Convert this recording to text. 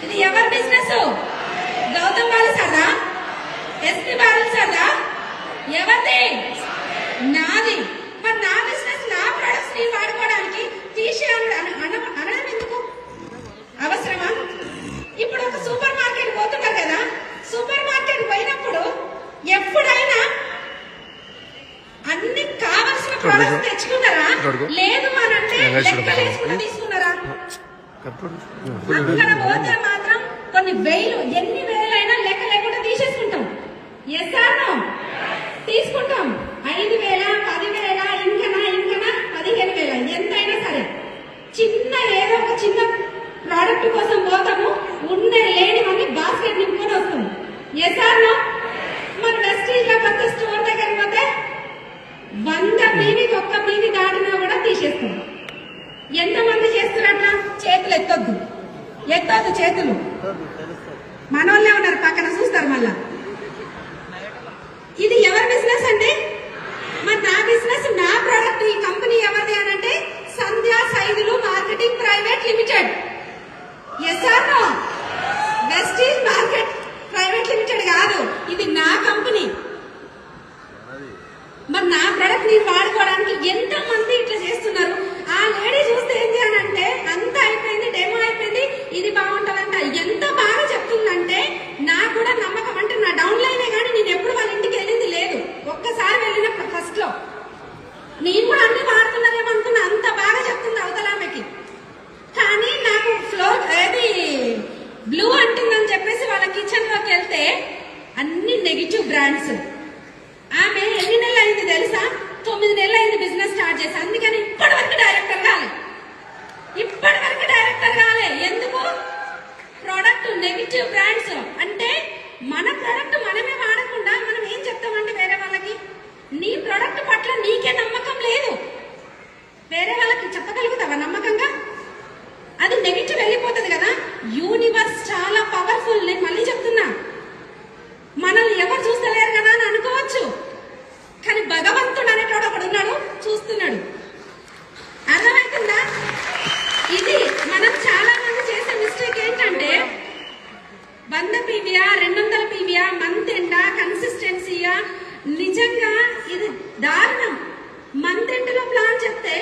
ఇది ఎవరి business? Gautam Balu సార్దా? SP Balu సార్దా? ఎవరిది? నాది. మరి నా బిజినెస్ నా ప్రొడక్ట్స్ ని వాడుకోవడానికి అనడం ఎందుకు? అవసరమా? ఇప్పుడు ఒక సూపర్ మార్కెట్ పోతున్నారు కదా, సూపర్ మార్కెట్ పోయినప్పుడు ఎప్పుడైనా అన్ని కావలసిన ప్రొడక్ట్స్ తెచ్చుకున్నారా? లేదు అని అంటే లెక్కలేసుకుని తీసుకున్నారా? అక్కడ పోతే మాత్రం కొన్ని వేలు, ఎన్ని వేలైనా లెక్క లేకుండా తీసేసుకుంటాం. Yes or no? తీసుకుంటాం. 5,000, 10,000, ఇంకనా 15,000, ఎంతైనా సరే చిన్న ఏదో ఒక చిన్న ప్రోడక్ట్ కోసం పోతాము, లేనివన్నీ బాస్కెట్ నింపుకొని వస్తాము. Yes or no? మన వెస్టీజ్ లో కొత్త స్టోర్ దగ్గరికి పోతే 100 మీనికి ఒక్క మీని దాటినా కూడా తీసేస్తాం. ఎంతమంది చేస్తున్నట్లా? చేతులు ఎత్తొద్దు చేతులు. మనోళ్ళే ఉన్నారు పక్కన, చూస్తారు మళ్ళా. ఇది ఎవరి బిజినెస్ అండి? మరి నా బిజినెస్, నా ప్రోడక్ట్, ఈ కంపెనీ ఎవరిది అని అంటే Sandhya Saidulu marketing private limited. Yes or no? Vestige market private limited కాదు, ఇది నా కంపెనీ. మరి నా ప్రొడక్ట్ నేను వాడుకోవడానికి ఎంత మంది ఇట్లా చేస్తున్నారు. ఆ లేడీ చూస్తే ఏంటి అని అంటే అంత అయిపోయింది, డెమో అయిపోయింది, ఇది బాగుంటుందంట. ఎంత బాగా చెప్తుందంటే నాకు కూడా నమ్మకం. అంటే నా డౌన్ లైనే కానీ నేను ఎప్పుడు వాళ్ళ ఇంటికి వెళ్ళింది లేదు. ఒక్కసారి వెళ్ళినప్పుడు ఫస్ట్ లో నేను కూడా అన్ని వాడుతున్నారేమో అనుకున్నా, అంత బాగా చెప్తుంది అవతలామెకి. కానీ నాకు ఫ్లోర్ ఏది బ్లూ అంటుందని చెప్పేసి వాళ్ళ కిచెన్ లోకి వెళ్తే అన్ని నెగిటివ్ బ్రాండ్స్. ఆమె ఎన్ని నెలలు అయింది తెలుసా? 9 నెలలు అయింది బిజినెస్ స్టార్ట్ చేసి. అందుకని ఇప్పటి వరకు డైరెక్టర్ కాలే. ఎందుకు? ప్రొడక్ట్ నెగిటివ్ బ్రాండ్స్ అంటే మన ప్రొడక్ట్ మనమే వాడకుండా మనం ఏం చెప్తామంటే వేరే వాళ్ళకి, నీ ప్రొడక్ట్ పట్ల నీకే నమ్మకం లేదు, వేరే వాళ్ళకి చెప్పగలుగుతావా నమ్మకంగా? అది నెగిటివ్ వెళ్ళిపోతుంది కదా. యూనివర్స్ చాలా పవర్ఫుల్. నేను మళ్ళీ చెప్తున్నా, మనల్ని ఎవరు చూస్తలేరు కదా అని అనుకోవచ్చు, కానీ భగవంతుడు అనేటోడు ఒకడు ఉన్నాడు, చూస్తున్నాడు. అర్థమవుతుందా? ఇది మనం చాలా మంది చేసే మిస్టేక్ ఏంటంటే 100 పీవీయా, 200 పీవీయా, మంత్ ఎండా, కన్సిస్టెన్సీయా. నిజంగా ఇది దారుణం. మంత్ ఎండ్ లో ప్లాన్ చెప్తే